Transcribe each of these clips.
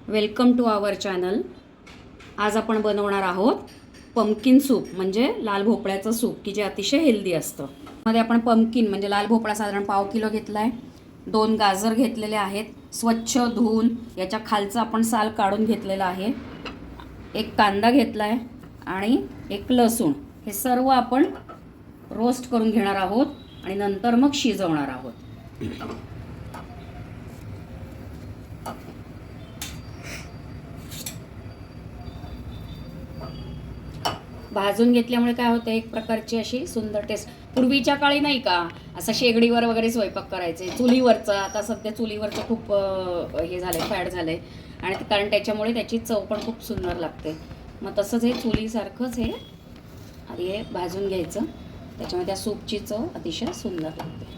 Welcome to our channel. आज आपण बनवणार आहोत पंपकिन सूप म्हणजे लाल भोपळ्याचं सूप की जे अतिशय हेल्दी असतं. मध्ये आपण पंपकिन म्हणजे लाल भोपळा साधारण पाव किलो घेतला आहे. 2 गाजर घेतलेले आहेत, स्वच्छ धुवून याच्या खालचा आपण साल काढून घेतलेला आहे. एक कांदा घेतला आहे आणि एक लसूण. हे सर्व आपण रोस्ट करून घेणार आहोत आणि नंतर मग शिजवणार आहोत. भाजून घेतल्यामुळे काय होतं, एक प्रकारची अशी सुंदर टेस्ट. पूर्वीच्या काळी नाही का असं शेगडीवर वगैरे स्वयंपाक करायचे, चुलीवरचं. आता सध्या चुलीवरचं खूप हे झालंय, फॅड झालंय आणि कारण त्याच्यामुळे त्याची चव पण खूप सुंदर लागते. मग तसंच हे चुलीसारखंच हे आधी हे भाजून घ्यायचं, त्याच्यामुळे त्या सूपची चव अतिशय सुंदर लागते.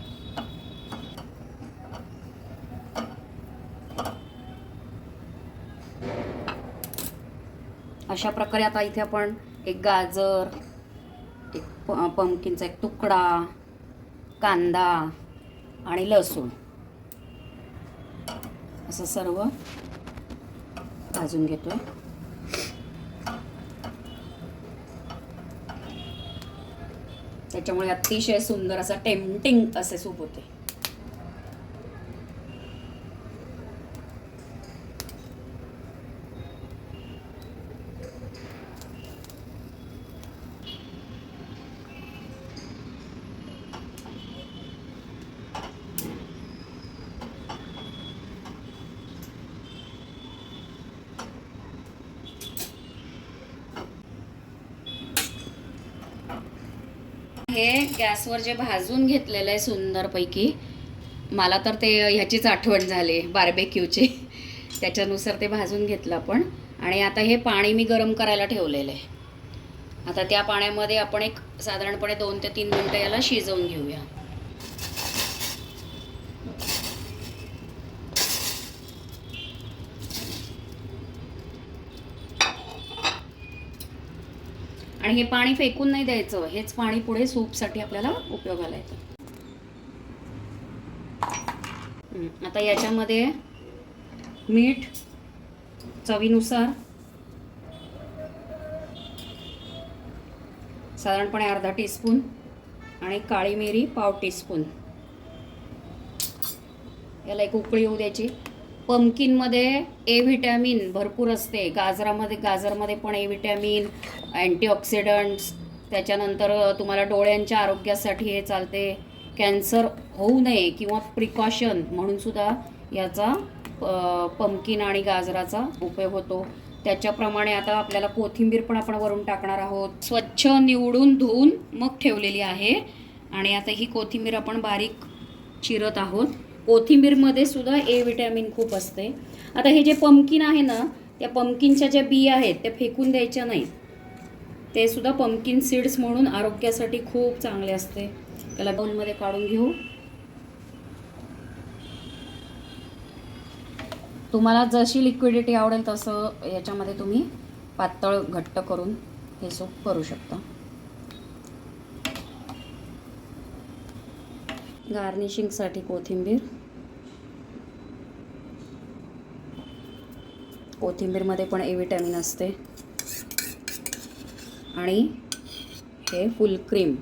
अशा प्रकारे आता इथे आपण एक गाजर, एक पंपकिनचा एक तुकडा, कांदा आणि लसूण असं सर्व भाजून घेतोय. त्याच्यामुळे अतिशय सुंदर असं टेम्पटिंग असे सूप होते. हे गॅसवर जे भाजून घेतलेलं आहे सुंदरपैकी, मला तर ते ह्याचीच आठवण झाली, बार्बेक्यूची. त्याच्यानुसार ते भाजून घेतलं आपण. आणि आता हे पाणी मी गरम करायला ठेवलेलं आहे. आता त्या पाण्यामध्ये आपण एक साधारणपणे 2 ते 3 मिनटं याला शिजवून घेऊया. आणि हे पाणी फेकून नाही द्यायचं, हेच पाणी पुढे सूपसाठी आपल्याला उपयोगाला येतं. आता याच्यामध्ये मीठ चवीनुसार, साधारणपणे अर्धा टीस्पून, आणि काळी मिरी पाव टीस्पून. याला एक उकळी येऊ द्यायची. पंपकिनमध्ये ए व्हिटॅमिन भरपूर असते. गाजरमध्ये पण ए व्हिटॅमिन, अँटीऑक्सिडंट्स. त्याच्यानंतर तुम्हाला डोळ्यांच्या आरोग्यासाठी हे चालते. कॅन्सर होऊ नये किंवा प्रिकॉशन म्हणून सुद्धा याचा पंपकिन आणि गाजराचा उपयोग होतो. त्याच्याप्रमाणे आता आपल्याला कोथिंबीर पण आपण वरून टाकणार आहोत. स्वच्छ निवडून धुवून मग ठेवलेली आहे. आणि आता ही कोथिंबीर आपण बारीक चिरत आहोत. कोथिंबीरमध्ये सुद्धा ए व्हिटॅमिन खूप असते. आता हे जे पंपकिन आहे ना, त्या पंपकिनच्या ज्या बिया आहेत त्या फेकून द्यायच्या नाही. ते सुद्धा पंपकिन सीड्स म्हणून आरोग्यासाठी खूप चांगले असते. त्याला बाउलमध्ये काढून घेऊ. तुम्हाला जशी लिक्विडिटी आवडेल तसं याच्यामध्ये तुम्ही पातळ घट्ट करून हे सूप करू शकता. गार्निशिंगसाठी कोथिंबीरमध्ये पण ए व्हिटॅमिन असते. आणि हे फुल क्रीम